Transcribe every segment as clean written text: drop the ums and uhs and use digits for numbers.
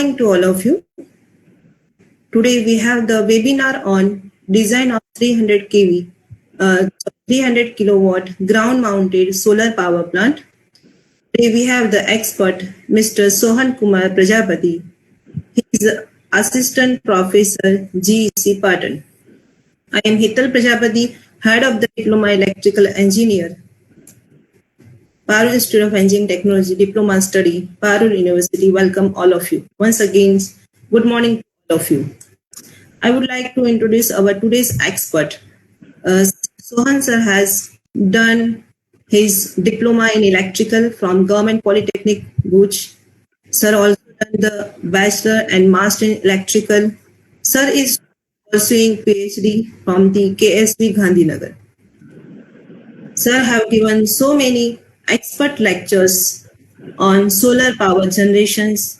morning to all of you. Today we have the webinar on design of 300 kilowatt ground mounted solar power plant. Today we have the expert Mr. Sohan Kumar Prajapati. He is Assistant Professor GEC Patan. I am Hital Prajapati, Head of the Diploma Electrical Engineer, Parul Institute of Engineering Technology, Diploma Study, Parul University. Welcome all of you. Once again, good morning to all of you. I would like to introduce our today's expert. Sohan sir has done his diploma in electrical from Government Polytechnic Bhuj. Sir also done the bachelor and master in electrical. Sir is pursuing PhD from the KSV Gandhinagar. Sir have given so many expert lectures on solar power generations,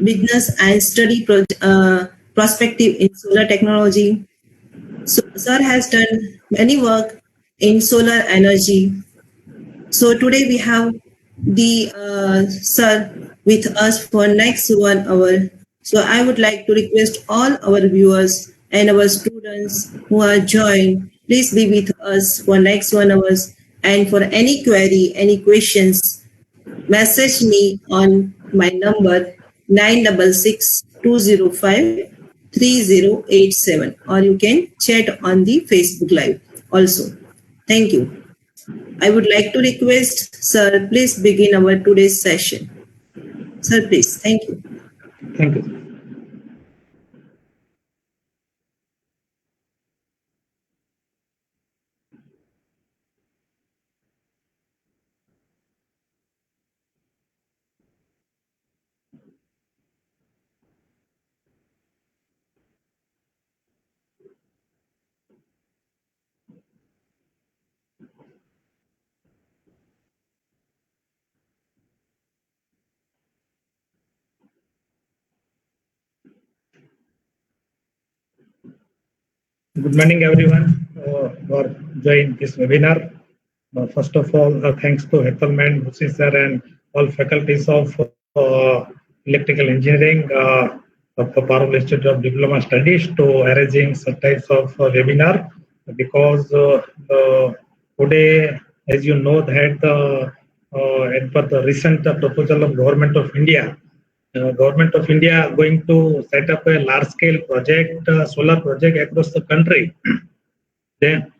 business and study perspective in solar technology. So, sir has done many work in solar energy. So today we have the sir with us for next 1 hour. So I would like to request all our viewers and our students who are joined, please be with us for next 1 hour. And for any query, any questions, message me on my number 966-205-3087, or you can chat on the Facebook Live also. Thank you. I would like to request, sir, please begin our today's session. Sir, please. Thank you. Thank you. Good morning, everyone, for joining this webinar. First of all, thanks to Hethelman, Husin sir, and all faculties of electrical engineering of the Parul Institute of Diploma Studies to arranging such types of webinar, because today, as you know, that as per the recent proposal of Government of India, Government of India going to set up a large-scale project, solar project across the country. Then,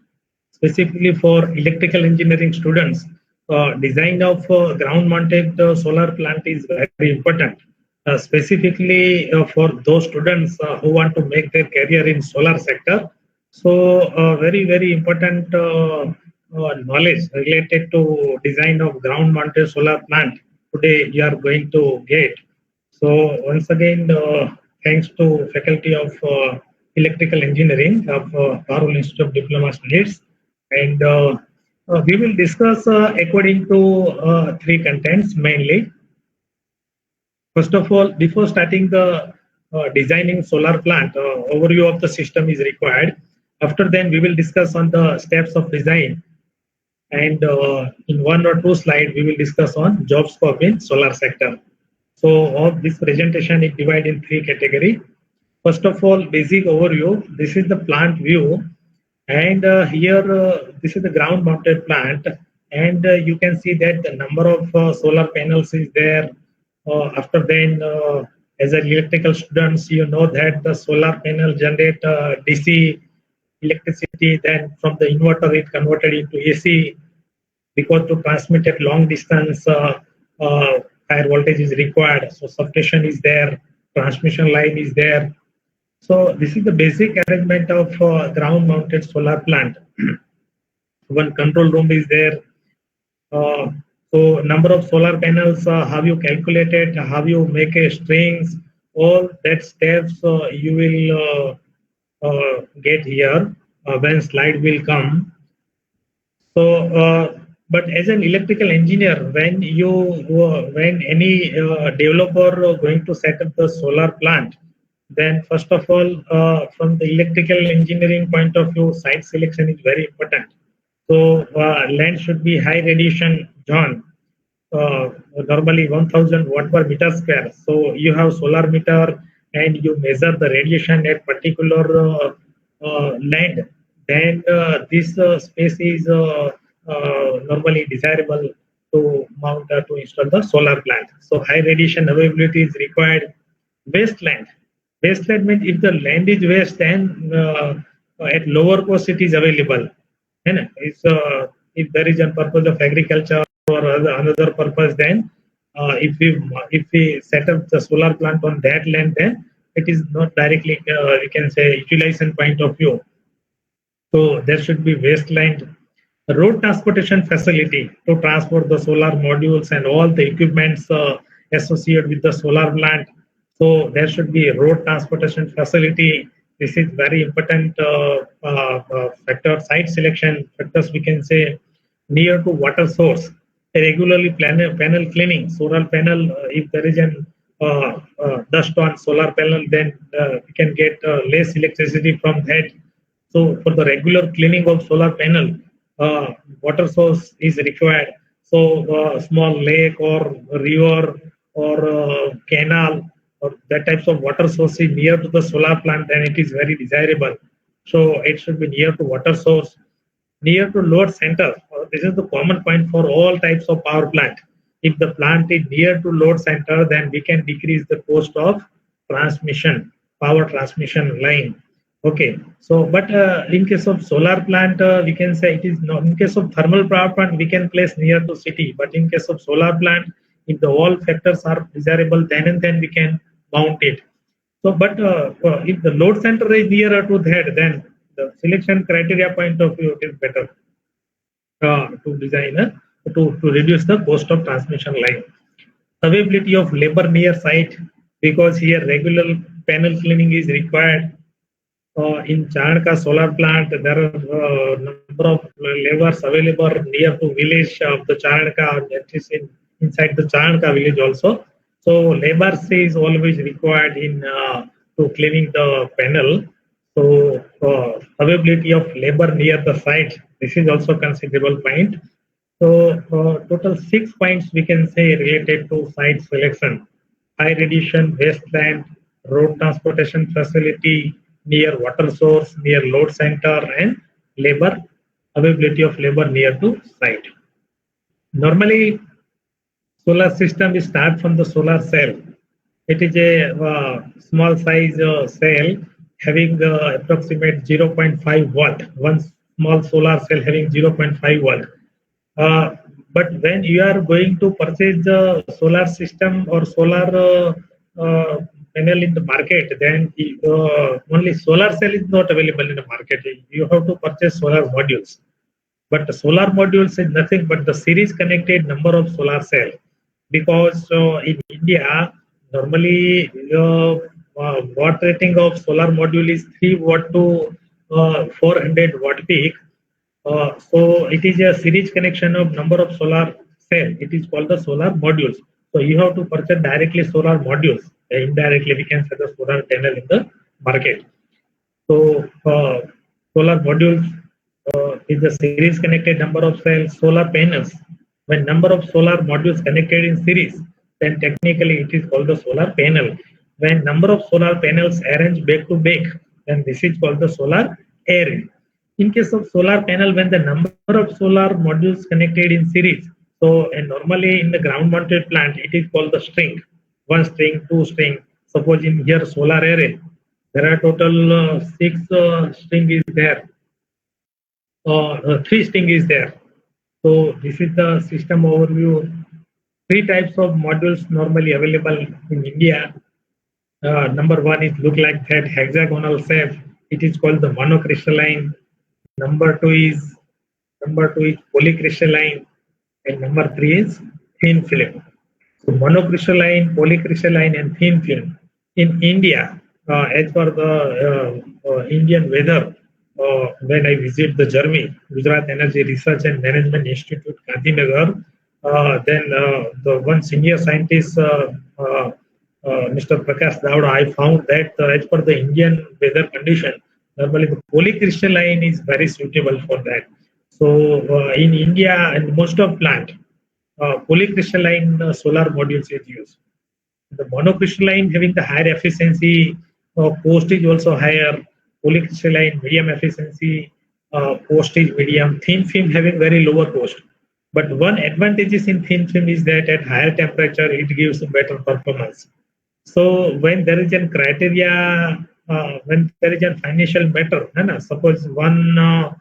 specifically for electrical engineering students, design of ground-mounted solar plant is very important. Specifically for those students who want to make their career in solar sector. So, very important knowledge related to design of ground-mounted solar plant today you are going to get. So once again, thanks to faculty of electrical engineering of Parul Institute of Diploma Studies, and we will discuss according to three contents mainly. First of all, before starting the designing solar plant, overview of the system is required. After then, we will discuss on the steps of design, and in 1 or 2 slides, we will discuss on job scope in solar sector. So of this presentation is divided in 3 categories. First of all, basic overview. This is the plant view, and here this is the ground mounted plant, and you can see that the number of solar panels is there. After then, as an electrical students, you know that the solar panel generate DC electricity. Then from the inverter, it converted into AC, because to transmit at long distance, higher voltage is required. So substation is there, transmission line is there. So this is the basic arrangement of ground-mounted solar plant. One control room is there. So number of solar panels, have you calculated, have you make a strings, all that steps you will get here when slide will come. So but as an electrical engineer, when any developer going to set up the solar plant, then first of all, from the electrical engineering point of view, site selection is very important. So land should be high radiation zone. normally 1000 watt per meter square. So you have solar meter and you measure the radiation at particular land, then this space is normally desirable to mount to install the solar plant. So high radiation availability is required. Wasteland. Wasteland means if the land is waste, then at lower cost it is available. And if there is a purpose of agriculture or another purpose, then if we set up the solar plant on that land, then it is not directly we can say utilization point of view. So there should be wasteland, road transportation facility to transport the solar modules and all the equipments associated with the solar plant. So there should be a road transportation facility. This is very important factor. Site selection factors, we can say, near to water source. Regularly panel cleaning. Solar panel, if there is an dust on solar panel, then we can get less electricity from that. So for the regular cleaning of solar panel, water source is required. So small lake or river or canal or that types of water source is near to the solar plant, then it is very desirable. So it should be near to water source, near to load center. This is the common point for all types of power plant. If the plant is near to load center, then we can decrease the cost of transmission, power transmission line. Okay, so but in case of solar plant, we can say it is not. In case of thermal power plant, we can place near to city. But in case of solar plant, if the all factors are desirable, then and then we can mount it. So, but if the load center is nearer to that, then the selection criteria point of view is better to design to reduce the cost of transmission line. Availability of labor near site, because here regular panel cleaning is required. In Chanka solar plant, there are number of laborers available near to village of the Chanka, that is inside the Chanka village also. So labors is always required in to cleaning the panel. So availability of labor near the site, this is also considerable point. So total 6 points we can say related to site selection: high radiation, wasteland, road transportation facility, near water source, near load center, and labor, availability of labor near to site. Normally, solar system is start from the solar cell. It is a small size cell having approximate 0.5 watt. One small solar cell having 0.5 watt. But when you are going to purchase the solar system or solar panel in the market, then only solar cell is not available in the market. You have to purchase solar modules. But the solar modules is nothing but the series connected number of solar cell. Because in India, normally watt rating of solar module is 3 watt to 400 watt peak. So it is a series connection of number of solar cell. It is called the solar modules. So you have to purchase directly solar modules. Indirectly, we can set the solar panel in the market. So solar modules is a series connected number of cells. Solar panels, when number of solar modules connected in series, then technically it is called the solar panel. When number of solar panels arranged back to back, then this is called the solar array. In case of solar panel, when the number of solar modules connected in series, so and normally in the ground mounted plant, it is called the string. One string, two string. Suppose in here solar array, there are total 6 string is there. 3 string is there. So this is the system overview. 3 types of modules normally available in India. Number 1 is look like that hexagonal shape. It is called the monocrystalline. Number 2 is polycrystalline, and number 3 is thin film. So monocrystalline, polycrystalline, and thin film. In India, as per the Indian weather, when I visit the Germany, Gujarat Energy Research and Management Institute, Gandhinagar, then the one senior scientist, Mr. Prakash Davda, I found that as per the Indian weather condition, normally the polycrystalline is very suitable for that. So in India and most of plant, polycrystalline solar modules is used. The monocrystalline having the higher efficiency, cost is also higher. Polycrystalline medium efficiency, cost is medium. Thin film having very lower cost. But one advantage is in thin film is that at higher temperature it gives better performance. So when there is a criteria, when there is a financial matter, suppose one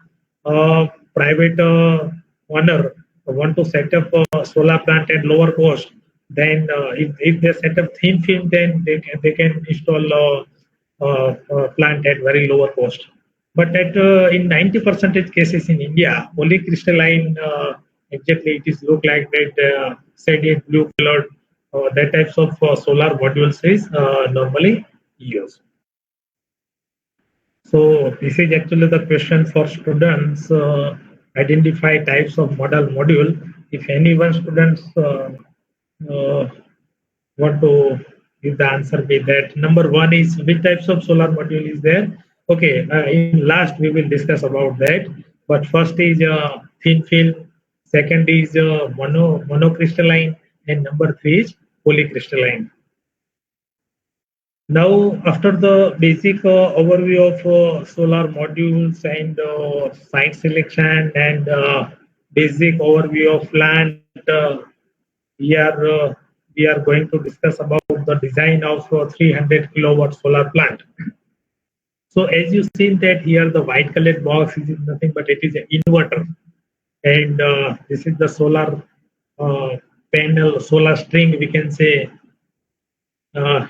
private owner want to set up a solar plant at lower cost, then if they set up thin film, then they can install plant at very lower cost. But at in 90% cases in India, polycrystalline exactly it is look like that shaded blue colored that types of solar modules is normally used. So this is actually the question for students. Identify types of module. If any one students want to give the answer be that number one is which types of solar module is there. Okay, in last we will discuss about that. But first is thin film, second is monocrystalline, and number three is polycrystalline. Now, after the basic overview of solar modules and site selection and basic overview of plant, here we are going to discuss about the design of 300 kilowatt solar plant. So as you see that here the white colored box is nothing but it is an inverter, and this is the solar panel, solar string we can say.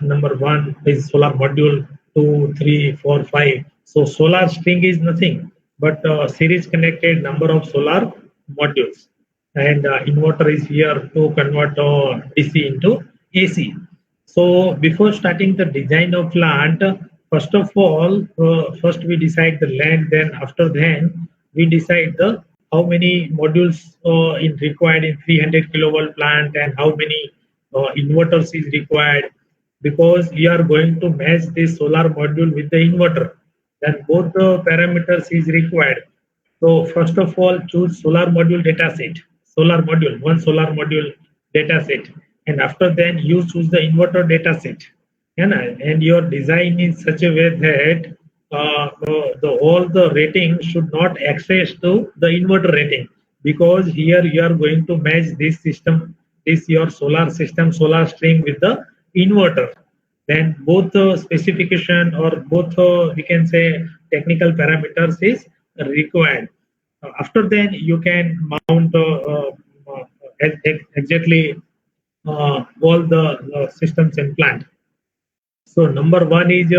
Number one is solar module, 2, 3, 4, 5. So solar string is nothing but series connected number of solar modules, and inverter is here to convert DC into AC. So before starting the design of plant, first of all, first we decide the land. Then after then we decide the how many modules is required in 300 kilowatt plant and how many inverters is required, because we are going to match this solar module with the inverter. Then both the parameters is required. So first of all, choose solar module dataset. Solar module, one solar module dataset, and after then you choose the inverter dataset. And your design in such a way that all the rating should not access to the inverter rating, because here you are going to match this system, this your solar system, solar string with the inverter. Then both the specification or both we can say technical parameters is required. After then you can mount exactly all the systems in plant. So number one is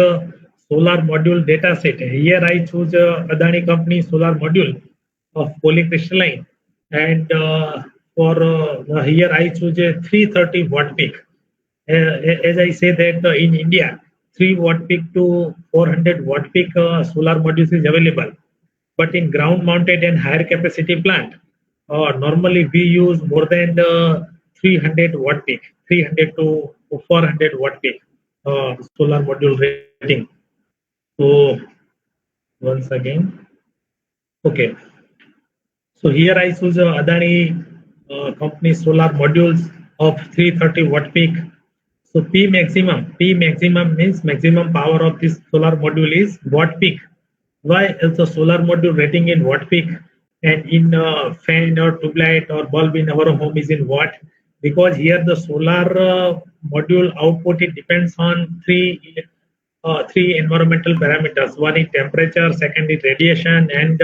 solar module data set. Here I choose Adani company solar module of polycrystalline, and for here I choose a 330 watt peak. As I say that in India, 3 watt peak to 400 watt peak solar modules is available. But in ground mounted and higher capacity plant, normally we use more than 300 watt peak, 300 to 400 watt peak solar module rating. So once again, okay. So here I choose Adani company solar modules of 330 watt peak. So P maximum means maximum power of this solar module is watt peak. Why? Also solar module rating in watt peak, and in fan or tube light or bulb in our home is in watt, because here the solar module output, it depends on three environmental parameters. One is temperature, second is radiation, and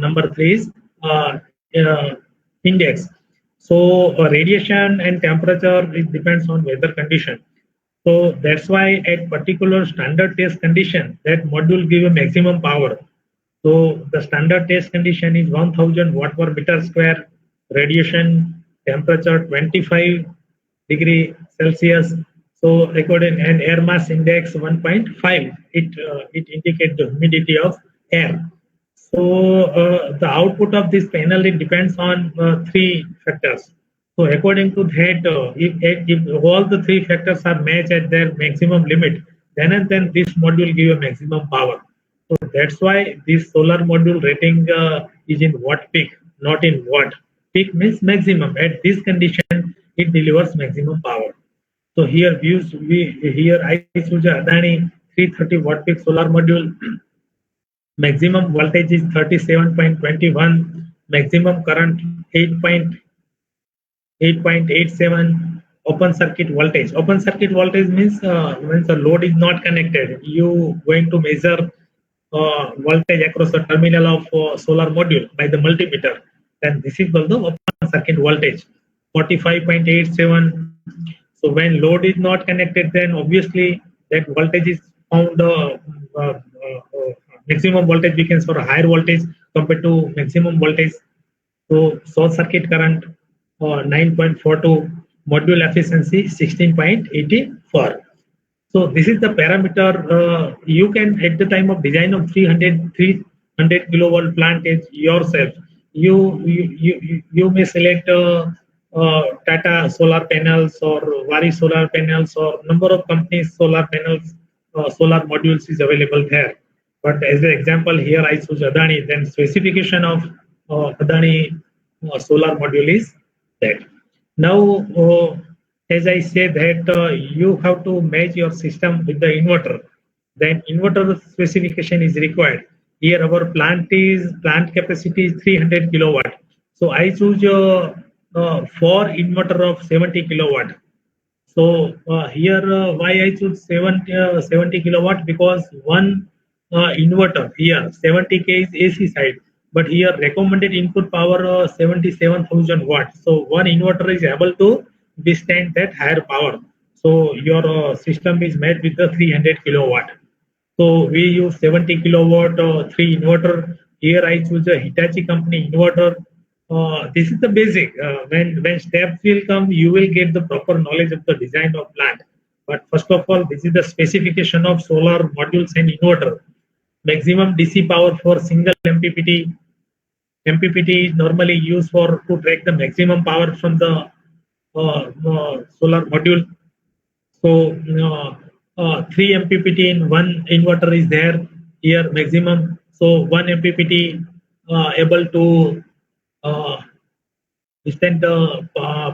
number three is index. So radiation and temperature, it depends on weather condition. So that's why at particular standard test condition, that module give a maximum power. So the standard test condition is 1000 watt per meter square, radiation, temperature 25 degree Celsius. So according, and air mass index 1.5. It indicates the humidity of air. So the output of this panel, it depends on three factors. So according to that, if all the three factors are matched at their maximum limit, then and then this module give a maximum power. So that's why this solar module rating is in watt peak, not in watt. Peak means maximum. At this condition, it delivers maximum power. So here here I choose a Adani 330 watt peak solar module. Maximum voltage is 37.21. Maximum current 8.87. Open circuit voltage. Open circuit voltage means when the load is not connected, you going to measure voltage across the terminal of solar module by the multimeter. Then this is called the open circuit voltage. 45.87. So when load is not connected, then obviously that voltage is found maximum voltage we can for a higher voltage compared to maximum voltage. So short circuit current 9.42, module efficiency 16.84. So this is the parameter you can at the time of design of 300 kilowatt plant is yourself. You may select Tata solar panels or Vari solar panels or number of companies solar panels, solar modules is available there. But as an example here, I choose Adani. Then specification of Adani solar module is that. Now, as I say that you have to match your system with the inverter. Then inverter specification is required. Here our plant capacity is 300 kilowatt. So I choose for inverter of 70 kilowatt. So here why I choose 70 kilowatt, because one inverter here 70k is AC side, but here recommended input power 77,000 watts. So one inverter is able to withstand that higher power. So your system is made with the 300 kilowatt. So we use 70 kilowatt 3 inverter. Here I choose a Hitachi company inverter. This is the basic. When steps will come, you will get the proper knowledge of the design of plant. But first of all, this is the specification of solar modules and inverter. Maximum DC power for single MPPT. MPPT is normally used to track the maximum power from the solar module. So 3 MPPT in one inverter is there here maximum. So 1 MPPT able to withstand the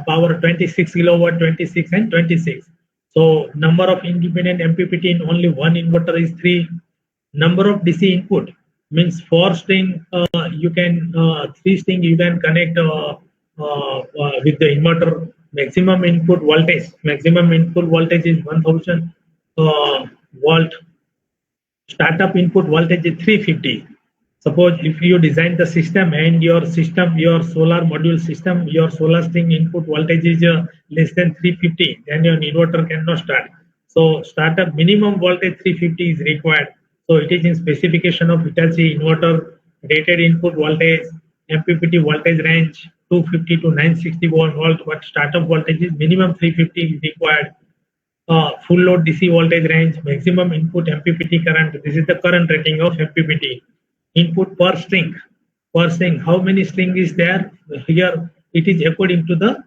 power 26 kilowatt, 26 and 26. So number of independent MPPT in only one inverter is 3. Number of DC input means 4 string you can 3 string you can connect with the inverter. Maximum input voltage is 1000 volt. Startup input voltage is 350. Suppose if you design the system and your solar module system, your solar string input voltage is less than 350, then your inverter cannot start. So startup minimum voltage 350 is required. So it is in specification of Hitachi inverter. Rated input voltage, MPPT voltage range 250 to 960 volt, but startup voltage is minimum 350 is required. Full load DC voltage range, maximum input MPPT current. This is the current rating of MPPT. Input per string. How many string is there? Here it is according to the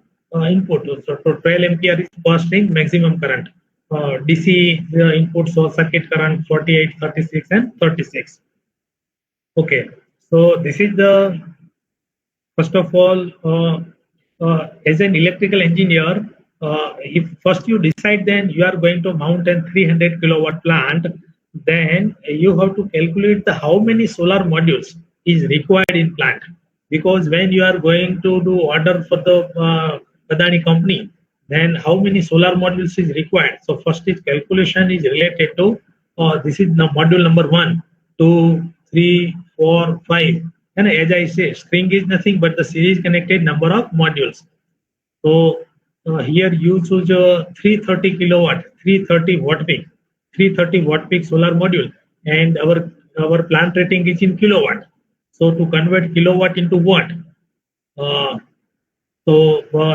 input. So 12 ampere is per string maximum current. DC input source circuit current 48, 36 and 36. Okay, so this is the first of all as an electrical engineer, if first you decide then you are going to mount a 300 kilowatt plant, then you have to calculate the how many solar modules is required in plant, because when you are going to do order for the Adani company, then how many solar modules is required. So first is calculation is related to this is the module number 1, 2, 3, 4, 5, and as I say, string is nothing but the series connected number of modules. So here you choose a 330 kilowatt, 330 watt peak, 330 watt peak solar module, and our plant rating is in kilowatt. So to convert kilowatt into watt,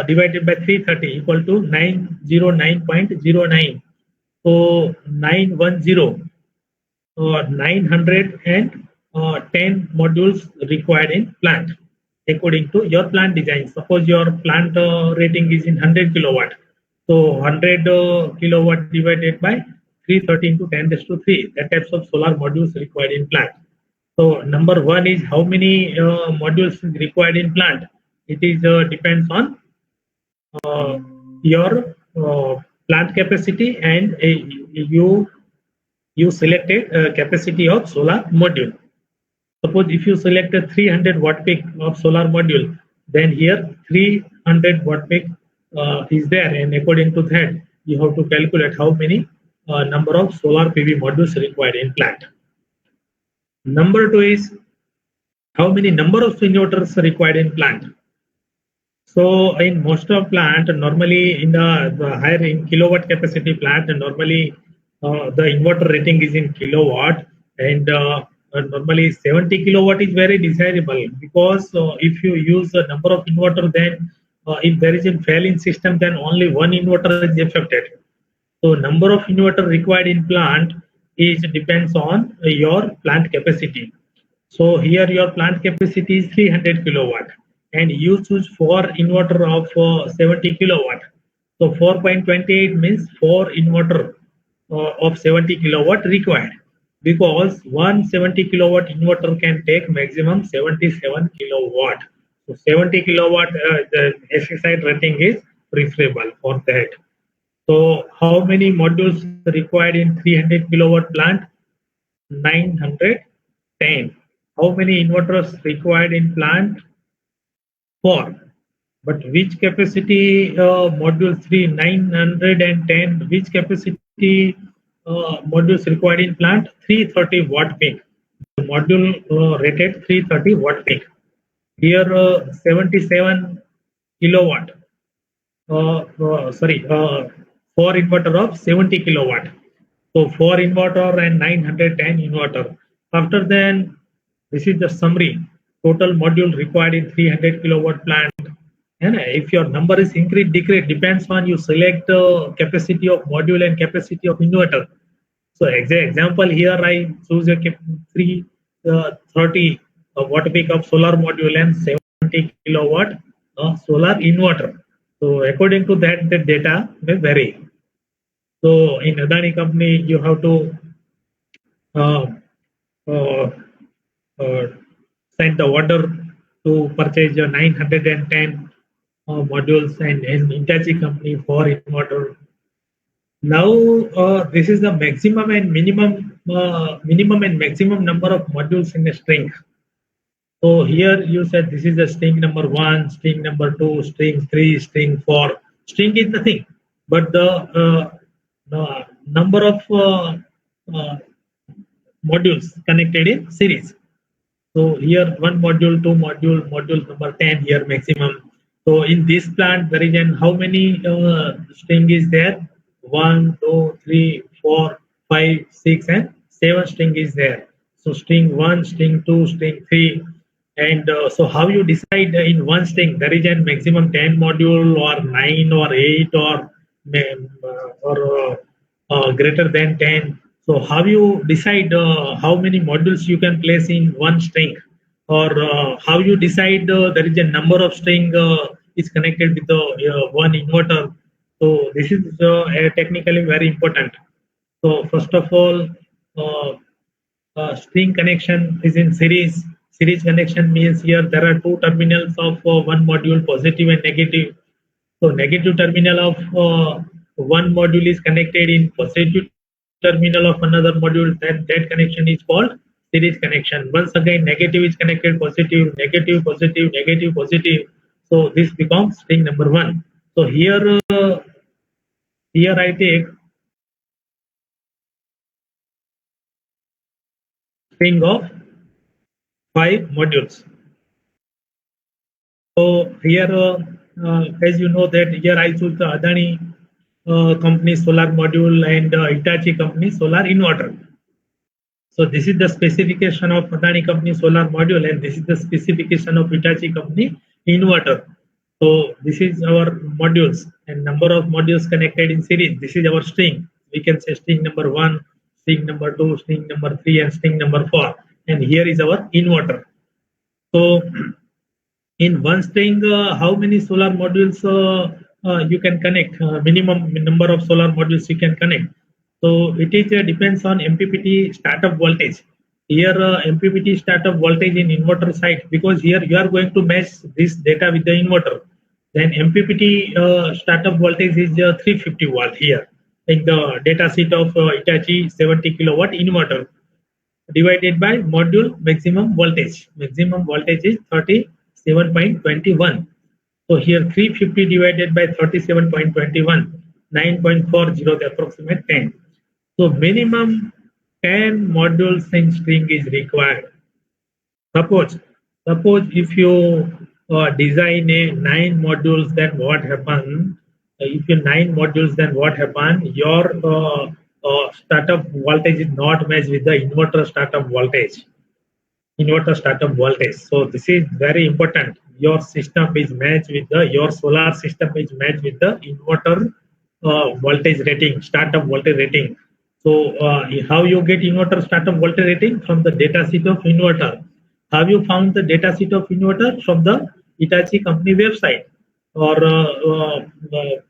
divided by 330 equal to 909.09. So 910 modules required in plant according to your plant design. Suppose your plant rating is in 100 kilowatt. So 100 kilowatt divided by 330 into 10⁻³ that types of solar modules required in plant. So number 1 is how many modules is required in plant. it is depends on your plant capacity, and you selected capacity of solar module. Suppose if you select a 300 watt peak of solar module, then here 300 watt peak is there, and according to that, you have to calculate how many number of solar PV modules required in plant. Number two is how many number of inverters required in plant. So in most of plant, normally in the higher in kilowatt capacity plant, normally the inverter rating is in kilowatt, and normally 70 kilowatt is very desirable, because if you use the number of inverter, then if there is a fail in system, then only one inverter is affected. So number of inverter required in plant is depends on your plant capacity. So here your plant capacity is 300 kilowatt, and you choose 4 inverter of 70 kilowatt. So 4.28 means 4 inverter of 70 kilowatt required, because 170 kilowatt inverter can take maximum 77 kilowatt. So 70 kilowatt the SSI rating is preferable for that. So how many modules required in 300 kilowatt plant? 910. How many inverters required in plant? 4. But which capacity module 3? 910. Which capacity modules required in plant? 330 watt peak. The module rated 330 watt peak. Here 77 kilowatt. 4 inverter of 70 kilowatt. So 4 inverter and 910 inverter. After then, this is the summary. Total module required in 300 kilowatt plant. And if your number is increase, decrease, depends on you select capacity of module and capacity of inverter. So example here, I choose a 330 watt peak of solar module and 70 kilowatt solar inverter. So according to that, the data may vary. So in Adani company, you have to send the order to purchase 910 modules, and in Hitachi company 4 inverter. Now this is the maximum and minimum number of modules in a string. So here you said this is the string number 1, string number 2, string 3, string 4. String is nothing but the number of modules connected in series. So here 1 module, 2 module number 10 here maximum. So in this plant there is how many string is there? 1, 2, 3, 4, 5, 6 and 7 string is there. So string 1, string 2, string 3. And so how you decide in one string there is a maximum 10 module or 9 or 8 or greater than 10. So how you decide how many modules you can place in one string, or how you decide there is a number of string is connected with the one inverter. So this is technically very important. So first of all, string connection is in series. Series connection means here there are 2 terminals of one module, positive and negative. So negative terminal of one module is connected in positive terminal of another module. That connection is called series connection. Once again, negative is connected positive, negative, positive, negative, positive. So this becomes string number 1. So here I take string of 5 modules. So here, as you know that here I choose the Adani company solar module and Hitachi company solar inverter. So this is the specification of Adani company solar module, and this is the specification of Hitachi company inverter. So this is our modules and number of modules connected in series. This is our string. We can say string number 1, string number 2, string number 3, and string number 4. And here is our inverter. So in one string, how many solar modules you can connect? Minimum number of solar modules you can connect. So it is depends on MPPT startup voltage. here MPPT startup voltage in inverter side, because here you are going to match this data with the inverter. Then MPPT startup voltage is 350 watt here in the data sheet of Hitachi 70 kilowatt inverter, divided by module maximum voltage. Maximum voltage is 37.21. So here 350 divided by 37.21, 9.40, the approximate 10. So minimum 10 modules in string is required. Suppose if you design a 9 modules, then what happen? If you 9 modules, then what happen? Your startup voltage is not matched with the inverter startup voltage. So this is very important. Your system is matched with your solar system is matched with the inverter voltage rating, startup voltage rating. So how you get inverter startup voltage rating? From the data sheet of inverter. Have you found the data sheet of inverter? From the Hitachi company website? Or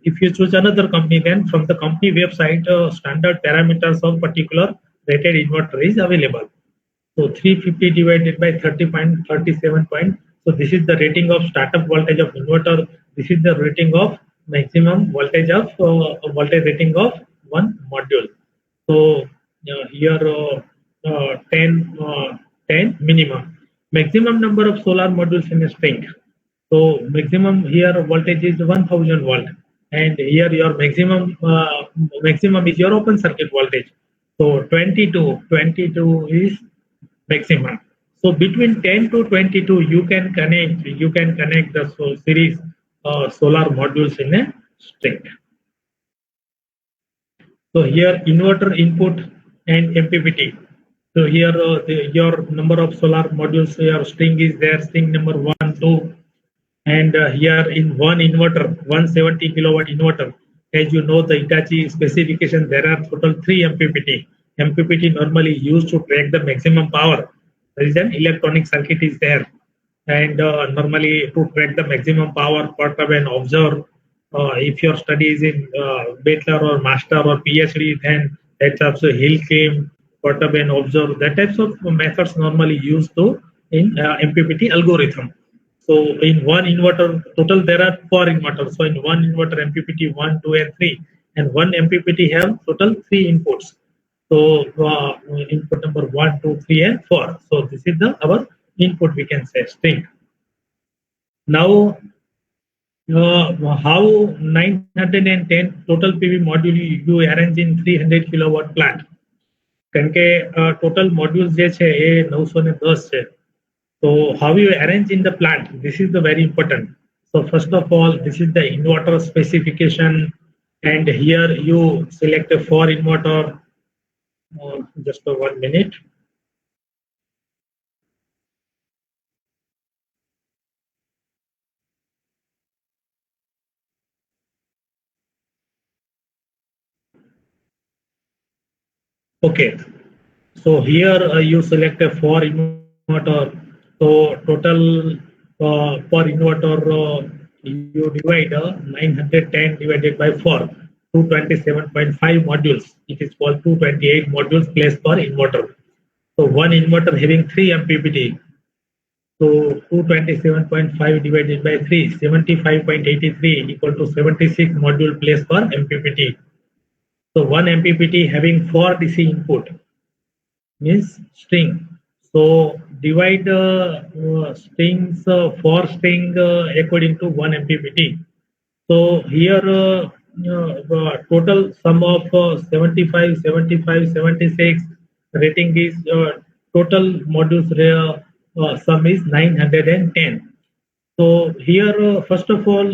if you choose another company, then from the company website, standard parameters of particular rated inverter is available. So 350 divided by 30.37. So this is the rating of startup voltage of inverter. This is the rating of maximum voltage of voltage rating of one module. So here 10 minimum. Maximum number of solar modules in a string. So maximum here voltage is 1000 volt, and here your maximum is your open circuit voltage. So 22 is maximum. So between 10 to 22, you can connect the series solar modules in a string. So here inverter input and MPPT. So here your number of solar modules, your string is there, string number 1, 2, and here in one inverter, 170 kilowatt inverter. As you know, the Hitachi specification, there are total 3 MPPT. MPPT normally used to track the maximum power. There is an electronic circuit is there, and normally to track the maximum power, Port turbine observe. If your study is in bachelor or master or PhD, then that's also hill climb, Port turbine observe. That types of methods normally used to in MPPT algorithm. So in one inverter, total there are 4 inverters. So in one inverter, MPPT 1, 2, and 3, and one MPPT have total 3 inputs. So input number 1, 2, 3, and 4. So this is our input, we can say string. Now how 910 total PV module you arrange in 300 kilowatt plant? કારણ કે total modules જે છે એ 910 છે. So how you arrange in the plant? This is the very important. So first of all, this is the inverter specification, and here you select a 4 inverter. Just for 1 minute. Okay, so here you select a 4 inverter. So total per inverter you divide 910 divided by 4, 227.5 modules. It is called 228 modules placed per inverter. So one inverter having 3 MPPT. So 227.5 divided by 3, 75.83 equal to 76 module placed per MPPT. So one MPPT having 4 DC input means string. So divide strings 4 string according to 1 MPPT. So here total sum of 75, 75, 76 rating is total modules sum is 910. So here first of all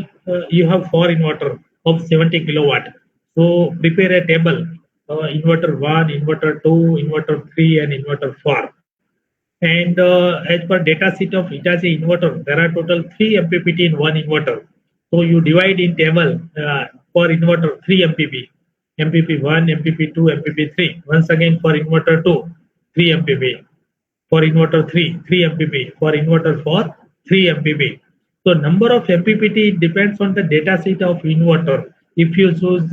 you have 4 inverter of 70 kilowatt. So prepare a table, inverter 1, inverter 2, inverter 3, and inverter 4. And as per data sheet of Hitachi inverter, there are total 3 MPPT in one inverter. So you divide in table for inverter 3 MPP, MPP 1, MPP 2, MPP 3. Once again for inverter 2, 3 MPP. For inverter 3, 3 MPP. For inverter 4, 3 MPP. So number of MPPT depends on the data sheet of inverter. If you choose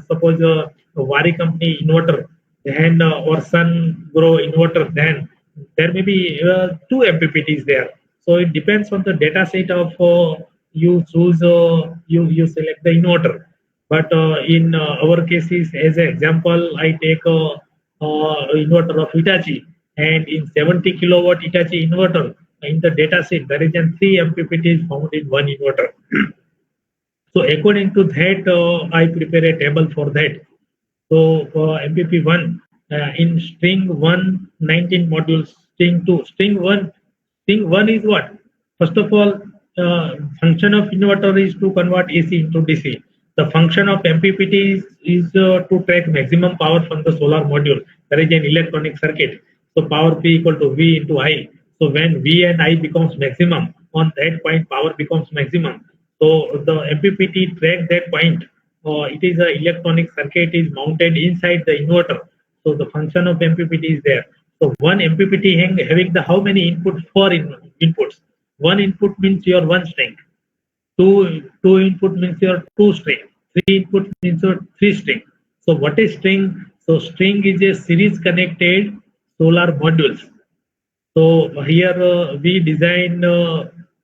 suppose a Wari company inverter, then or sun grow inverter, then there may be two MPPTs there. So it depends on the data set of you choose you select the inverter. But in our cases, as an example, I take inverter of Hitachi, and in 70 kilowatt Hitachi inverter, in the data set there is an 3 MPPT found in one inverter. So according to that, I prepare a table for that. So MPP1 in string 1, 19 modules, string 2, string 1 is what? First of all, function of inverter is to convert AC into DC. The function of MPPT is to track maximum power from the solar module. There is an electronic circuit. So power P equal to V into I. So when V and I becomes maximum, on that point power becomes maximum. So the MPPT track that point. It is an electronic circuit is mounted inside the inverter. So the function of MPPT is there. So one MPPT having the how many inputs? Four inputs. One input means your one string. Two input means your two string. Three input means your three string. So what is string? So string is a series connected solar modules. So here we design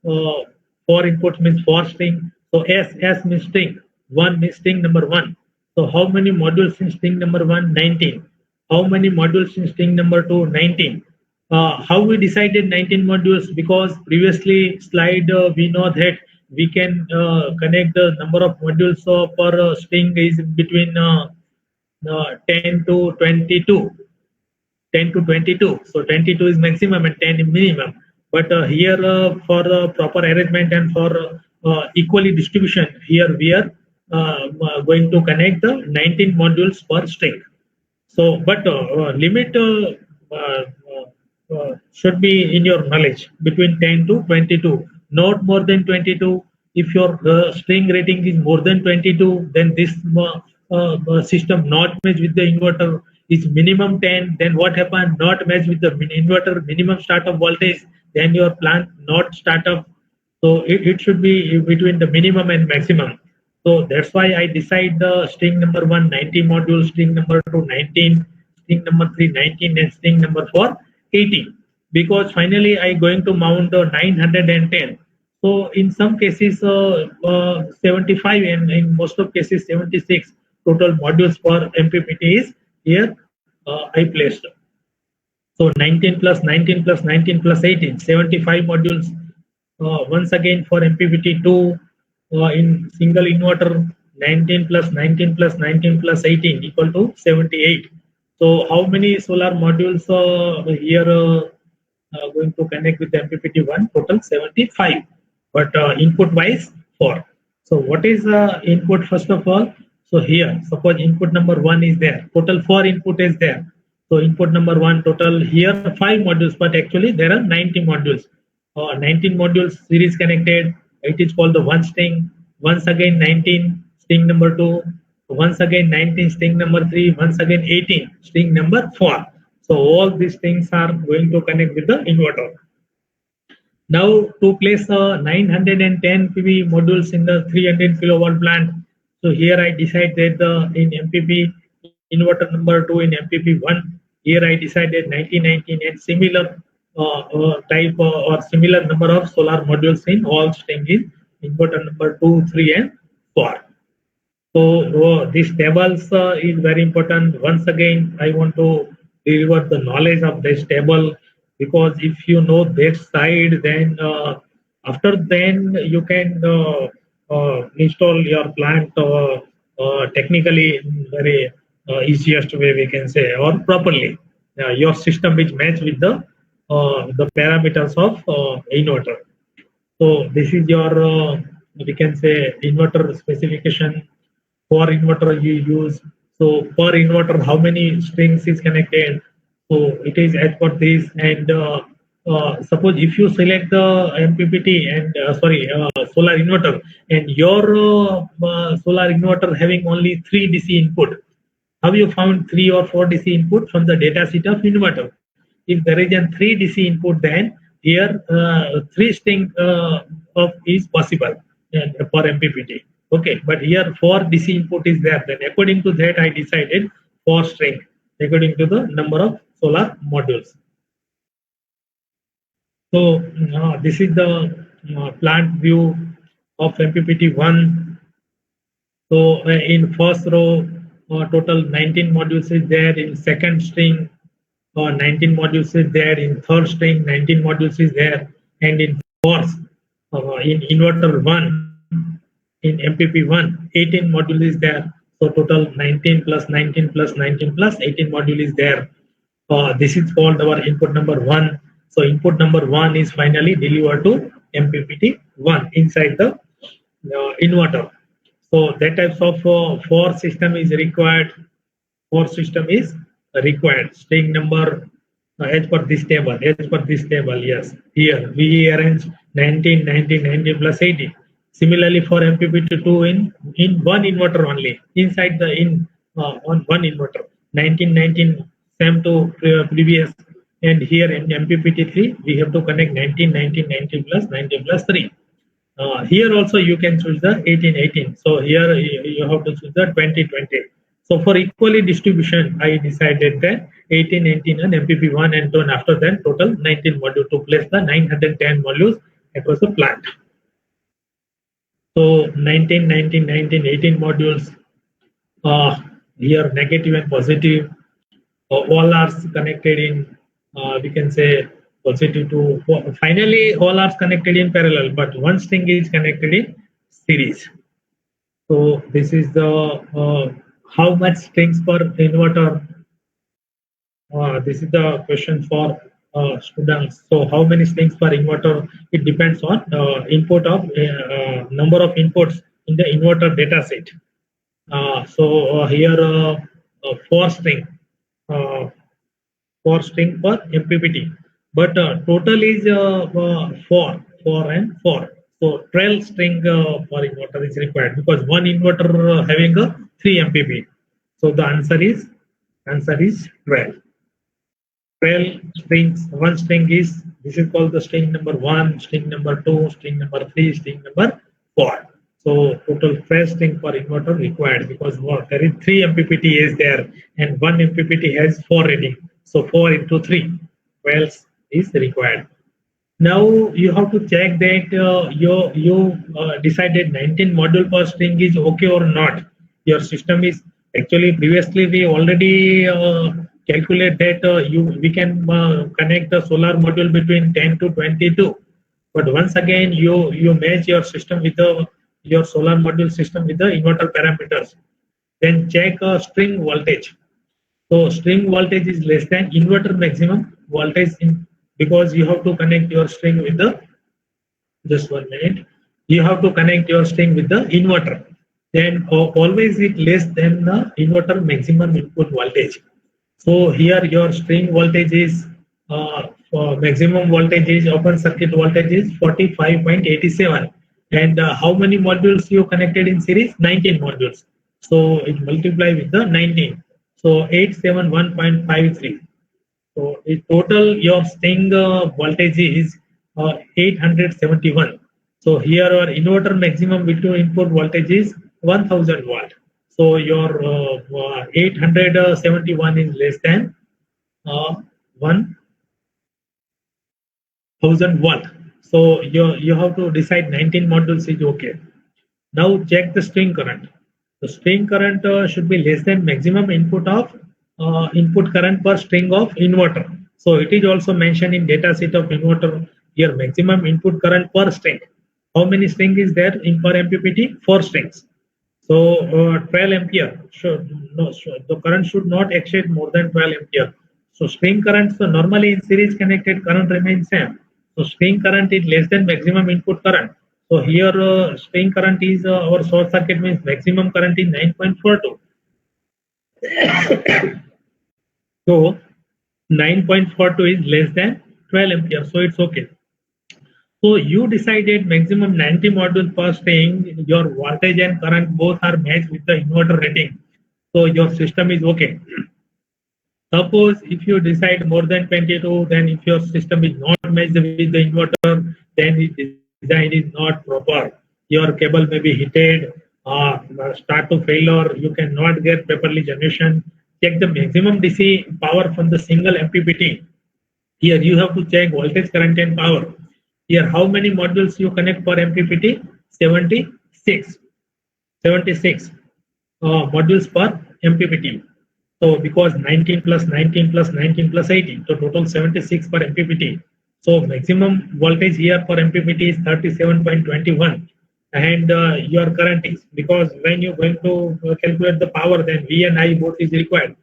four inputs means four string. So S means string. One means string number one. So how many modules in string number one? 19. How many modules in string number two? 19. How we decided 19 modules? Because previously slide we know that we can connect the number of modules per string is between 10 to 22. 10 to 22. So 22 is maximum and 10 is minimum. But here for proper arrangement and for equally distribution, here we are going to connect the 19 modules per string. So, but limit should be in your knowledge between 10 to 22, not more than 22. If your string rating is more than 22, then this system not match with the inverter is minimum 10. Then what happens? Not match with the inverter minimum startup voltage. Then your plant not start up. So it should be between the minimum and maximum. So that's why I decide the string number 1, 90 modules, string number 2, 19, string number 3, 19, and string number 4, 18. Because finally I going to mount 910. So in some cases 75 and in most of cases 76 total modules per MPPT is here I placed. So 19 plus 19 plus 19 plus 18, 75 modules. Once again for MPPT2 in single inverter, 19 plus 19 plus 19 plus 18 equal to 78. So how many solar modules here going to connect with MPPT1? Total 75. But input wise 4. So what is input first of all? So here suppose input number 1 is there. Total 4 input is there. So input number 1 total here 5 modules, but actually there are 90 modules. 19 modules series connected. It is called the one string. Once again 19 string number 2. Once again 19 string number 3. Once again 18 string number 4. So all these things are going to connect with the inverter. Now to place 910 PV modules in the 300 kilowatt plant. So here I decide that in MPP inverter number 2 in MPP1, here I decided 1919 and similar type or similar number of solar modules in all string in inverter number 2, 3 and 4. So these tables is very important. Once again, I want to deliver the knowledge of this table, because if you know that side, then after then you can install your plant technically very easiest way we can say, or properly your system which match with the parameters of inverter. So this is your we can say inverter specification. For inverter you use, so per inverter how many strings is connected. So it is as per this, and suppose if you select the MPPT and solar inverter, and your solar inverter having only 3 DC input, how you found 3 or 4 DC input from the data sheet of inverter? If there is a 3 DC input, then here 3 string of is possible for MPPT. Okay, but here 4 DC input is there. Then according to that, I decided 4 string. according to the number of solar modules. So this is the plant view of MPPT-1. So in first row, total 19 modules is there. In second string, 19 modules is there. In third string, 19 modules is there. And in fourth, in inverter 1, in MPP1, 18 module is there. So total 19 plus 19 plus 19 plus 18 module is there. This is called our input number 1. So input number 1 is finally delivered to MPPT1 inside the inverter. So that types of for system is required. For system is required. String number as per this table. As per this table, yes. Here we arrange 19, 19, 19 plus 18. Similarly for MPPT2 in one inverter only. Inside the on one inverter. 19, 19 same to previous. And here in MPPT3 we have to connect 19, 19, 19 plus 19 plus 3. Here also you can choose the 18, 18. So here you have to choose the 20, 20. So for equally distribution, I decided that 18, 18 and MPP1 and 2, and after that total 19 modules to place the 910 modules across the plant. So 19, 19, 19, 18 modules. Here negative and positive. All are connected in, we can say, positive to, finally all are connected in parallel, but one string is connected in series. So this is the how much strings per inverter. This is the question for students. So how many strings per inverter? It depends on input of number of inputs in the inverter data set. So here 4 string per MPPT, but total is 4 and 4. So 12 string per inverter is required because one inverter having a 3 MPP. So the answer is 12. 12 strings. One string is, this is called the string number 1, string number 2, string number 3, string number 4. So total 12 string per inverter required because there is 3 MPPT is there and 1 MPPT has 4 rating. So 4 into 3, 12 is required. Now you have to check that you decided 19 module per string is okay or not. Your system is actually previously we already calculate that we can connect the solar module between 10 to 22. But once again you match your system with your solar module system with the inverter parameters. Then check string voltage. So string voltage is less than inverter maximum voltage because you have to connect your string with the, just 1 minute, you have to connect your string with the inverter. Then always it less than the inverter maximum input voltage. So here your string voltage is maximum voltage is open circuit voltage is 45.87. And how many modules you connected in series? 19 modules. So it multiply with the 19. So 871.53. So in total your string voltage is 871. So here our inverter maximum V2 input voltage is 1000 watt. So your 871 is less than 1000 watt. So you have to decide 19 modules is okay. Now check the string current. The string current should be less than maximum input of input current per string of inverter. So it is also mentioned in data sheet of inverter here maximum input current per string. How many string is there in per MPPT? 4 strings. So 12 ampere. The current should not exceed more than 12 ampere. So string current, so normally in series connected current remains same. So string current is less than maximum input current. So here string current is our short circuit means maximum current is 9.42. So 9.42 is less than 12 ampere. So it's okay. So you decided maximum 90 modules per string. Your voltage and current both are matched with the inverter rating. So your system is okay. Suppose if you decide more than 22, then if your system is not matched with the inverter, then the design is not proper. Your cable may be heated, start to failure. You cannot get properly generation. check the maximum DC power from the single MPPT. Here you have to check voltage, current, and power. Here, how many modules you connect per MPPT? 76. 76 modules per MPPT. So because 19 plus 19 plus 19 plus 18, so total 76 per MPPT. So maximum voltage here for MPPT is 37.21, and your current is, because when you're going to calculate the power, then V and I both is required.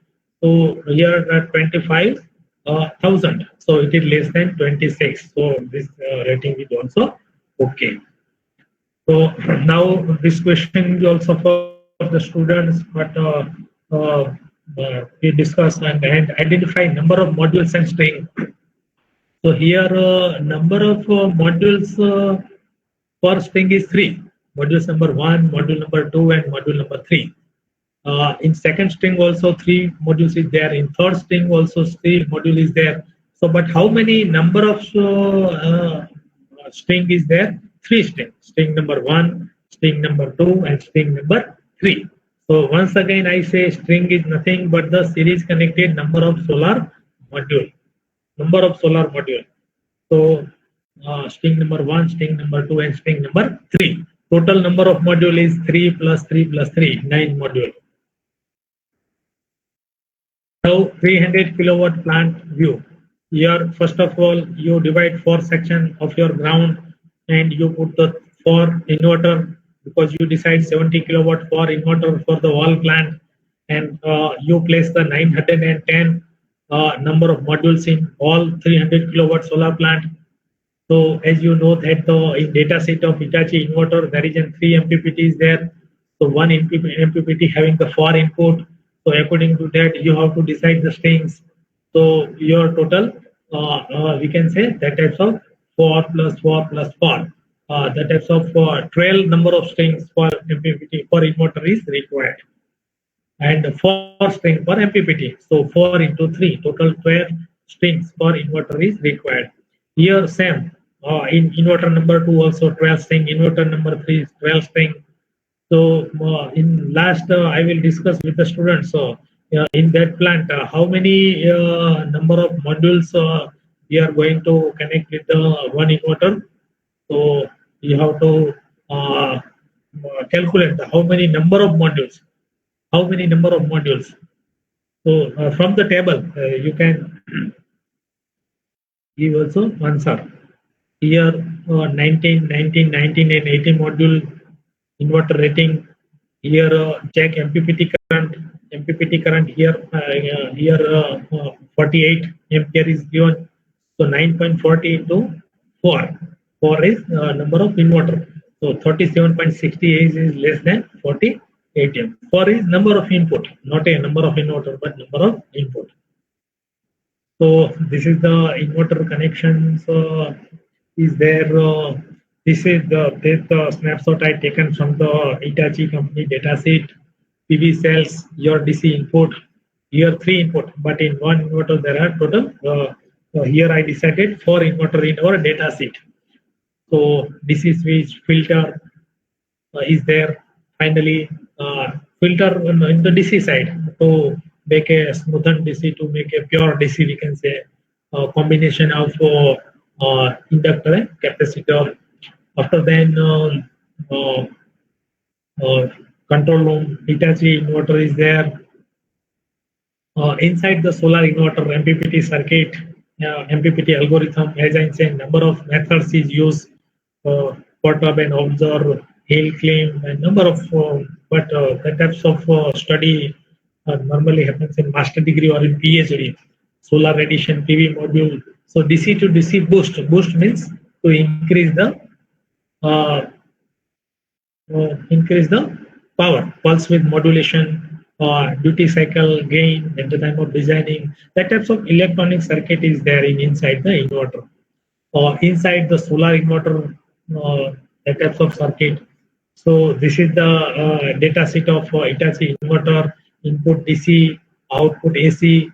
So here 25,000. So it is less than 26. So this rating is also okay. So now this question is also for the students, but we discuss and identify number of modules and string. So here number of modules per string is 3. Modules number 1, module number 2, and module number 3. In second string also 3 modules is there. In third string also 3 module is there. So, but how many number of string is there? 3 strings. String number 1, string number 2, and string number 3. So once again I say string is nothing but the series connected number of solar module. Number of solar module. So string number 1, string number 2, and string number 3. Total number of module is 3 plus 3 plus 3, 9 module. Now 300 kilowatt plant view. Here first of all you divide 4 sections of your ground and you put the 4 inverter, because you decide 70 kilowatt for inverter for the whole plant, and you place the 910 number of modules in all 300 kilowatt solar plant. So as you know that in data set of Hitachi inverter there is 3 MPPTs there. So one MPPT having the 4 input. So according to that you have to decide the strings. So your total we can say that types of 4 plus 4 plus 4. The types of 12 number of strings for MPPT for inverter is required, and 4 strings for MPPT. So 4 into 3, total 12 strings for inverter is required. Here same, in inverter number 2 also 12 string, inverter number 3 is 12 string. So in last I will discuss with the students. So in that plant, how many number of modules we are going to connect with the one inverter. So you have to calculate how many number of modules. How many number of modules? So from the table you can give also answer. Here 19, 19, 19 and 18 module inverter rating. Here check MPPT current. MPPT current here 48 ampere is given. So 9.40 into 4. 4 is number of inverter. So 37.68 is less than 48 amp. 4 is number of input, not a number of inverter, but number of input. So this is the inverter connections is there. This is the snapshot I taken from the Hitachi company data sheet. PV cells, your DC input. Here 3 input, but in one inverter there are total. Here I decided 4 inverter in our data sheet. So DC switch filter is there. Finally, filter in the DC side to make a smoothened DC, to make a pure DC, we can say a combination of inductor and capacitor. After then, control room, Hitachi inverter is there. Inside the solar inverter MPPT circuit, MPPT algorithm, as I said, number of methods is used. Perturb and observe, hail claim, and number of the types of study normally happens in master degree or in PhD. Solar radiation, PV module. So DC to DC boost. Boost means to increase the power. Pulse width modulation, duty cycle gain at the time of designing. That types of electronic circuit is there inside the inverter. Inside the solar inverter, that types of circuit. So this is the data sheet of Hitachi inverter. Input DC, output AC.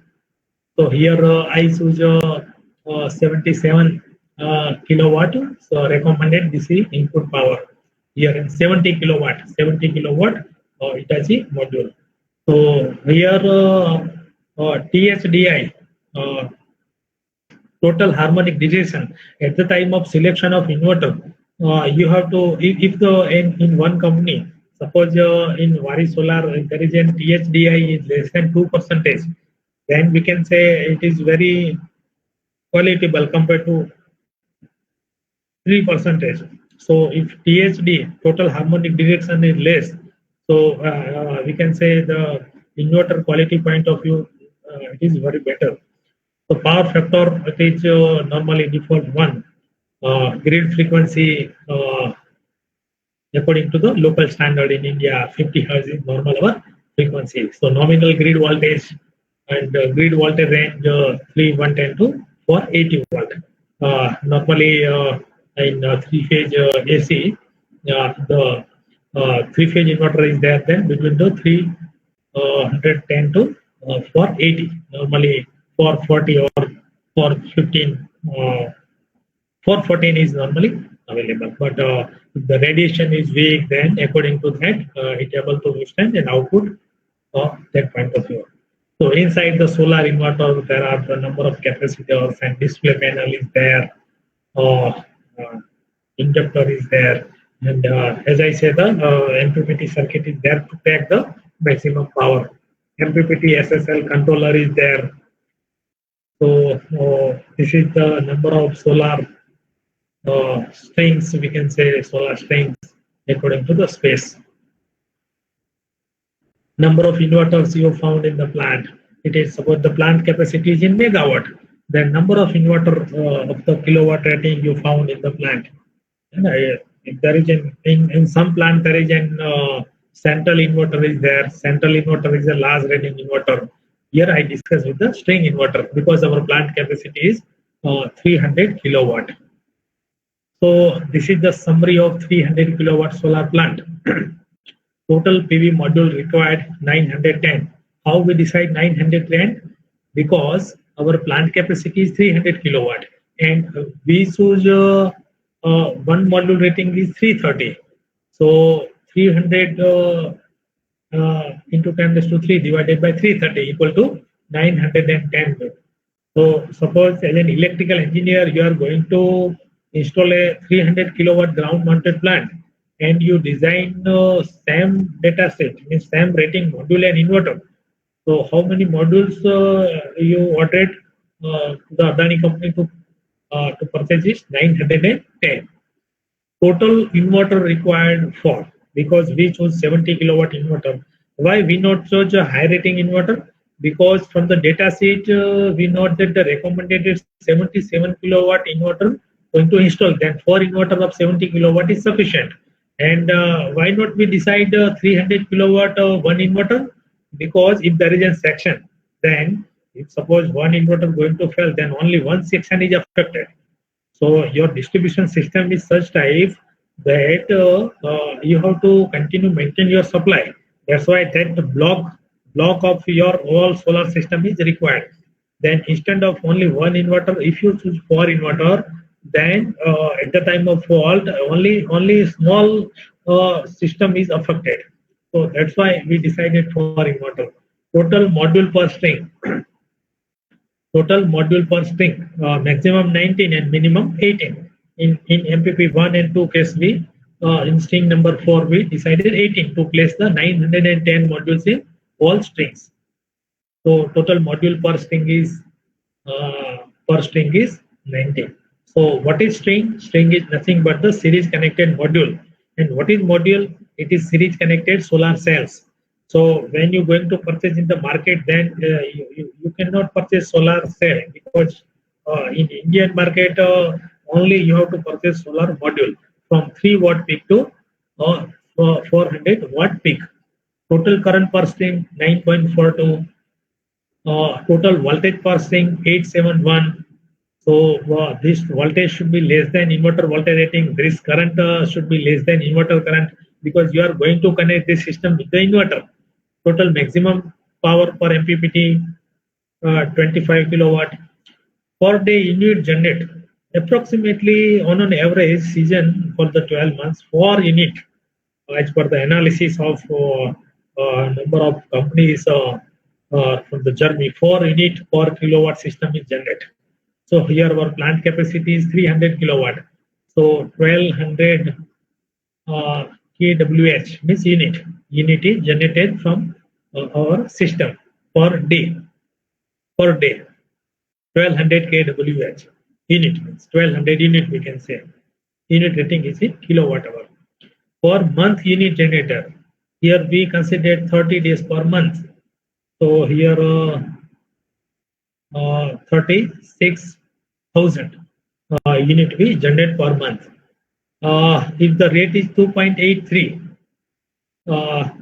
So here I choose 77 kilowatt. So recommended DC input power. Here in 70 kilowatt Hitachi module. So here THDI, total harmonic dissociation, at the time of selection of inverter, you have to, if the in one company, suppose in Vari Solar there is an THDI is less than 2%, then we can say it is very palatable compared to 3%. So if THD, total harmonic dissociation, is less, so we can say the inverter quality point of view, it is very better. So power factor, it is normally default 1. Grid frequency, according to the local standard in India, 50 Hz is normal our frequency. So nominal grid voltage and grid voltage range 3110 to 480 volt. Normally in three-phase AC, the three-phase inverter is there then between the 310 to 480. Normally 440 or 415, 414 is normally available. But if the radiation is weak, then according to that, it able to withstand an output of that point of view. So inside the solar inverter, there are the number of capacitors and display panel is there, inductor is there, and as I said, the MPPT circuit is there to take the maximum power. MPPT SSL controller is there. So this is the number of solar strings, we can say solar strings according to the space. Number of inverters you found in the plant. It is about the plant capacity is in megawatt. The number of inverter of the kilowatt rating you found in the plant. And if there is in some plant there is an central inverter is there. Central inverter is a large rating inverter. Here I discuss with the string inverter because our plant capacity is 300 kilowatt. So this is the summary of 300 kilowatt solar plant. Total PV module required 910. How we decide 910? Because our plant capacity is 300 kilowatt and we choose one module rating is 330. So 300 into 10⁻³ divided by 330 equal to 910. So suppose as an electrical engineer, you are going to install a 300 kilowatt ground mounted plant and you design same data set, means same rating module and inverter. So how many modules you ordered the Adani company to purchase is 910. Total inverter required 4 because we chose 70 kilowatt inverter. Why we not choose a high rating inverter? Because from the data sheet we note that the recommended is 77 kilowatt inverter going to install. Then 4 inverter of 70 kilowatt is sufficient. And why not we decide 300 kilowatt one inverter? Because if there is a section, then if suppose one inverter going to fail, then only one section is affected. So your distribution system is such type that you have to continue maintain your supply. That's why that block of your whole solar system is required. Then instead of only one inverter, if you choose 4 inverter, then at the time of fault only small system is affected. So that's why we decided for inverter. Total module per string. Total module per string, maximum 19 and minimum 18. In MPP 1 and 2 case, we in string number 4 we decided 18 to place the 910 modules in all strings. So total module per string is 19. So what is string? String is nothing but the series connected module. And what is module? It is series connected solar cells. So when you're going to purchase in the market, then you cannot purchase solar cell because in Indian market only you have to purchase solar module from 3 watt peak to 400 watt peak. Total current per string 9.42. Total voltage per string 871. So this voltage should be less than inverter voltage rating. This current should be less than inverter current because you are going to connect this system with the inverter. Total maximum power per MPPT 25 kilowatt. Per day unit generate approximately on an average season for the 12 months 4 unit as per the analysis of number of companies from the journey. 4 unit per kilowatt system is generated. So here our plant capacity is 300 kilowatt. So 1200 kWh means unit. Unit is generated from our system per day. Per day, 1200 kWh. Unit means 1200 unit we can say. Unit rating is in kilowatt hour. Per month unit generator. Here we consider 30 days per month. So here 36,000 unit we generate per month. If the rate is 2.83,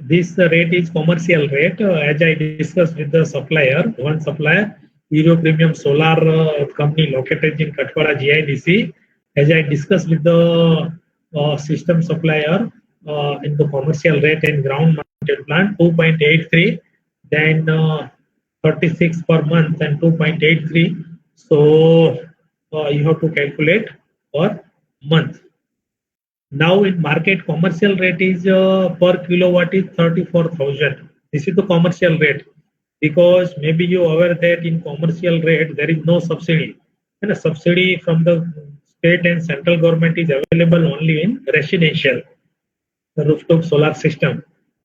this rate is commercial rate. As I discussed with the supplier, one supplier, Hero Premium Solar company located in Katwada GIDC. As I discussed with the system supplier in the commercial rate and ground mounted plant, 2.83, then 36 per month and 2.83. So you have to calculate per month. Now in market commercial rate is per kilowatt is 34,000. This is the commercial rate, because maybe you are aware that in commercial rate there is no subsidy, and a subsidy from the state and central government is available only in residential rooftop solar system.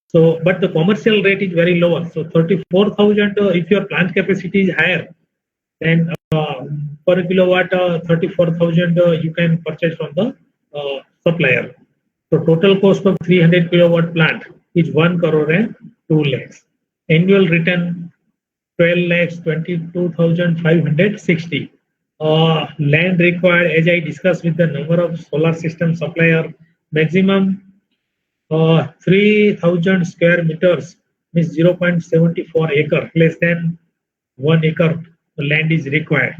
So, but the commercial rate is very lower. So 34,000 if your plant capacity is higher, then per kilowatt 34,000 you can purchase from the supplier. So total cost of 300 kilowatt plant is 1 crore and 2 lakhs. Annual return 12 lakhs 22,560. Land required, as I discussed with the number of solar system supplier, maximum 3,000 square meters means 0.74 acre, less than 1 acre land is required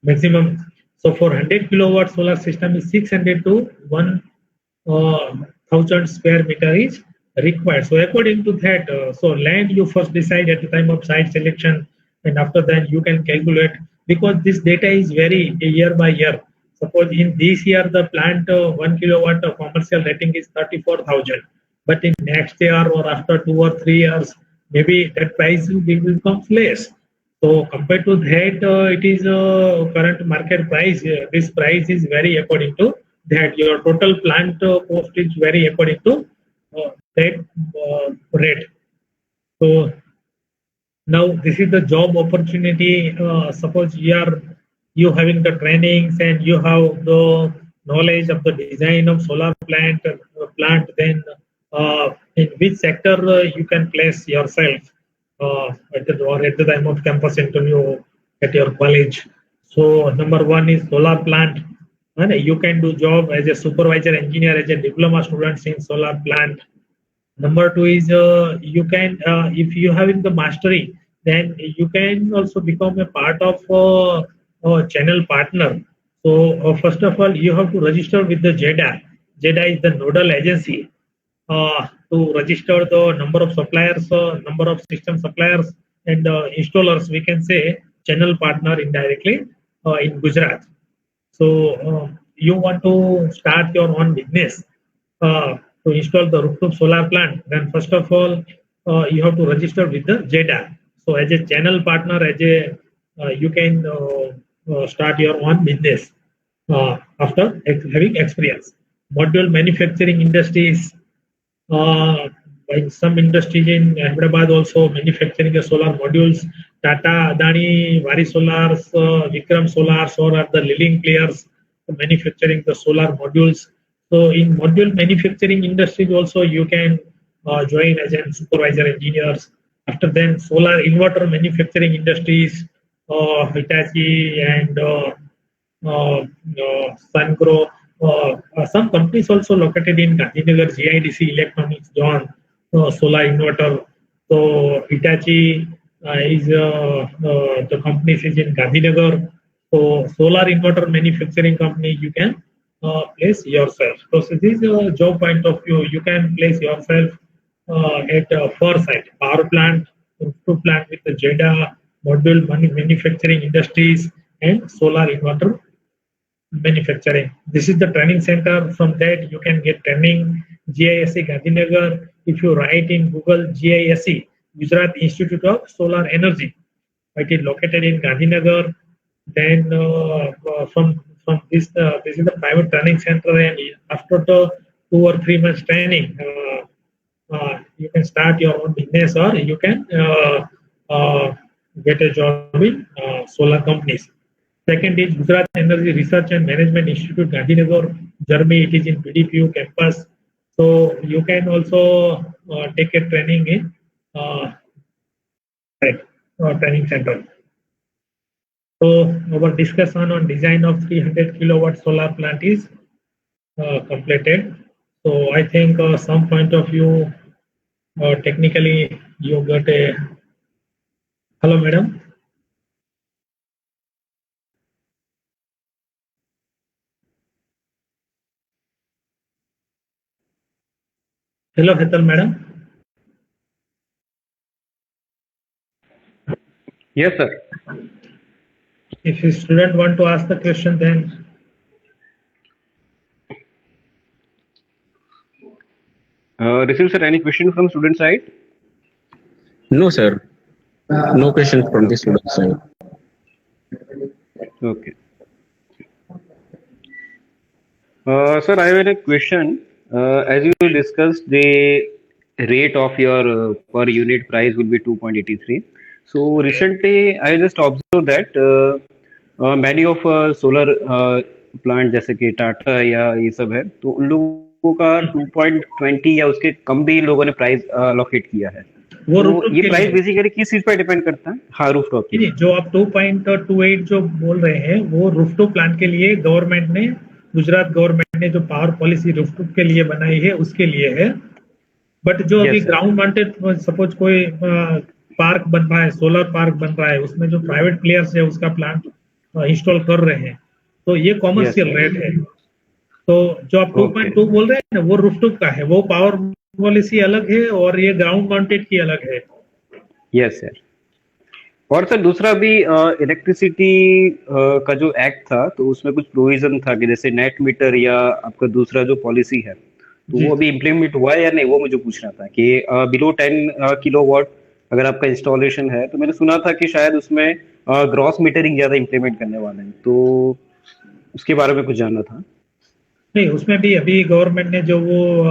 maximum. So for 100 kilowatt solar system is 600 to 1,000 square meter is required. So according to that, so land you first decide at the time of site selection, and after that you can calculate, because this data is very year by year. Suppose in this year the plant 1 kilowatt commercial rating is 34,000, but in next year or after 2 or 3 years, maybe that price will become less. So compared to that, it is current market price. This price is vary according to that. Your total plant cost is vary according to that rate. So now this is the job opportunity. Suppose you having the trainings and you have the knowledge of the design of solar plant, then in which sector you can place yourself at the time of campus interview at your college. So number one is solar plant, and you can do job as a supervisor engineer, as a diploma student in solar plant. Number two is you can if you having the mastery, then you can also become a part of channel partner. So first of all, you have to register with the JEDA. JEDA is the nodal agency to register the number of suppliers, number of system suppliers and installers, we can say channel partner indirectly in Gujarat. So you want to start your own business to install the rooftop solar plant, then first of all you have to register with the JEDA. So as a channel partner, as a you can start your own business after having experience. Module manufacturing industries, like some industries in Ahmedabad also manufacturing the solar modules. Tata, Adani, Vari Solars, Vikram Solar, or are the leading players manufacturing the solar modules. So in module manufacturing industries also you can join as a supervisor engineers. After then solar inverter manufacturing industries, Hitachi and Sungrow. Some companies also located in Gandhinagar, GIDC Electronics Zone, solar inverter. So Hitachi is the company is in Gandhinagar. So solar inverter manufacturing company you can place yourself. So this is a job point of view. You can place yourself at four site: power plant, rooftop plant with the JEDA, module manufacturing industries, and solar inverter manufacturing. This is the training center. From that you can get training. GISE Gandhinagar. If you write in Google GISE, Gujarat Institute of Solar Energy. It is located in Gandhinagar. Then from this is the private training center, and after the 2 or 3 months training, you can start your own business, or you can get a job in solar companies. Second is Gujarat Energy Research and Management Institute, Gandhinagar, Germany. It is in PDPU campus. So you can also take a training in training center. So our discussion on design of 300 kilowatt solar plant is completed. So I think some point of view, technically you got a. Hello, madam. Hello, Hetal, madam. Yes, sir. If a student want to ask the question, then Rishabh sir, any question from student side? No, sir. No questions from the student side. Okay. Sir, I have a question. As you discussed, the rate of your per unit price will be 2.83. So recently, I just observed that many of solar plant जैसे कि टाटा या ये सब है, तो उन लोगों का 2.20 या उसके कम भी लोगों ने प्राइस अलोकेट किया है. वो तो ये प्राइस बेसिकली किस चीज पर डिपेंड करता है? हाँ, रूफटॉप के लिए. जो आप 2.28 जो बोल रहे हैं, वो रूफटॉप प्लांट के लिए गवर्नमेंट ने, गुजरात गवर्नमेंट ने जो पावर पॉलिसी रूफटॉप के लिए बनाई है उसके लिए है. बट जो अभी ग्राउंड माउंटेड, सपोज कोई पार्क बन रहा है, सोलर पार्क बन रहा है, उसमें जो प्राइवेट प्लेयर्स है उसका प्लांट इंस्टॉल कर रहे हैं, तो ये कॉमर्शियल रेट है. तो जो आप 2.2 बोल रहे हैं ना, वो रूफटॉप का है, वो पावर पॉलिसी अलग है और ये ग्राउंड माउंटेड की अलग है. Yes sir. और सर दूसरा भी इलेक्ट्रिसिटी का जो एक्ट था, तो उसमें कुछ प्रोविजन था कि जैसे नेट मीटर या आपका दूसरा जो पॉलिसी है, तो वो अभी इम्प्लीमेंट हुआ है या नहीं, वो मुझे पूछना था कि बिलो 10 किलोवाट अगर आपका इंस्टॉलेशन है, तो मैंने सुना था कि शायद उसमें ग्रॉस मीटरिंग ज्यादा इम्प्लीमेंट करने वाले हैं, तो उसके बारे में कुछ जानना था. नहीं, उसमें भी अभी गवर्नमेंट ने जो वो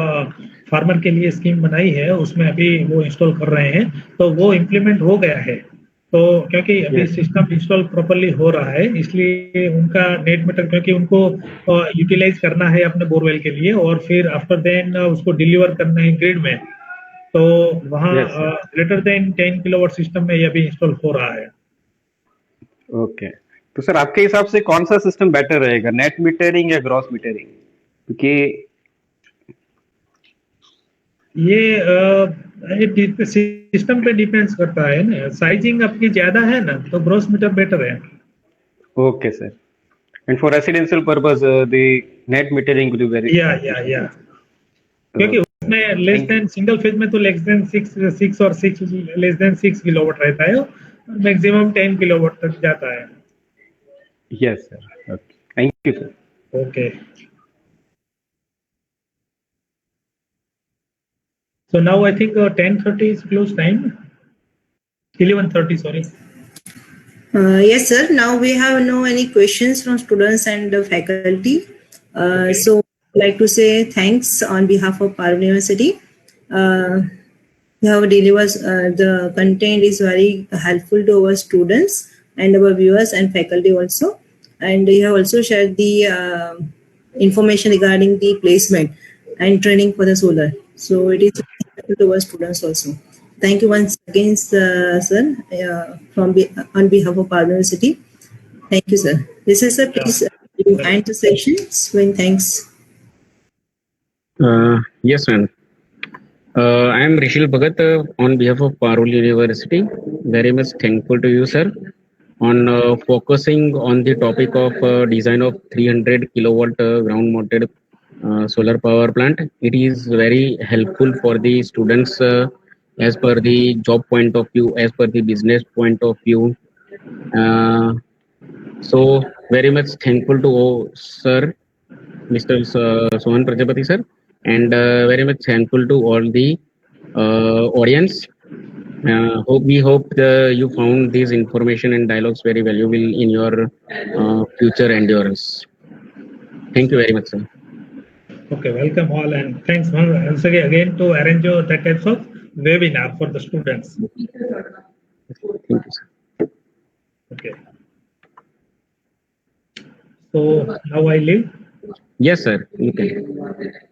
फार्मर के लिए स्कीम बनाई है, उसमें अभी वो इंस्टॉल कर रहे हैं, तो वो इम्प्लीमेंट हो गया है. तो क्योंकि अभी सिस्टम इंस्टॉल प्रॉपर्ली हो रहा है, इसलिए उनका नेट मीटर, क्योंकि उनको यूटिलाइज करना है अपने बोरवेल के लिए, और फिर आफ्टर देन उसको डिलीवर करना है ग्रिड में, तो वहाँ ग्रेटर देन 10 किलोवाट सिस्टम में ये अभी इंस्टॉल हो रहा है. ओके. तो सर आपके हिसाब से कौन सा सिस्टम बेटर रहेगा, नेट मीटरिंग या ग्रॉस मीटरिंग? क्योंकि ये सिस्टम पे डिपेंड्स करता है ना. साइजिंग अपनी ज्यादा है ना, तो ग्रॉस मीटर बेटर है. Okay sir. And for residential purpose the net metering will be very. या क्योंकि उसमें लेस देन सिंगल फेज में तो लेस देन 6 किलोवाट रहता है, मैक्सिमम 10 किलोवाट तक जाता है. Yes sir. Okay, thank you sir. Okay. So now I think 10:30 is close time. 11:30, sorry. Yes, sir. Now we have no any questions from students and the faculty. Okay. So I'd like to say thanks on behalf of Parvati University. You have delivered the content is very helpful to our students and our viewers and faculty also. And you have also shared the information regarding the placement and training for the solar. So it is helpful to our students also. Thank you once again, sir, on behalf of Parvati University. Thank you, sir. This is sir, please end the sessions when thanks. Yes, ma'am. I am Rishil Bhagat on behalf of Parul University. Very much thankful to you, sir, on focusing on the topic of design of 300 kilowatt ground-mounted solar power plant. It is very helpful for the students as per the job point of view, as per the business point of view. So very much thankful to sir, Mr. Sohan Prajapati sir, and very much thankful to all the audience We hope you found these information and dialogues very valuable in your future endurance. Thank you very much, sir. Okay, welcome all, and thanks once again to arrange that types of webinar for the students. Thank you, sir. Okay. So now I leave. Yes, sir. You can.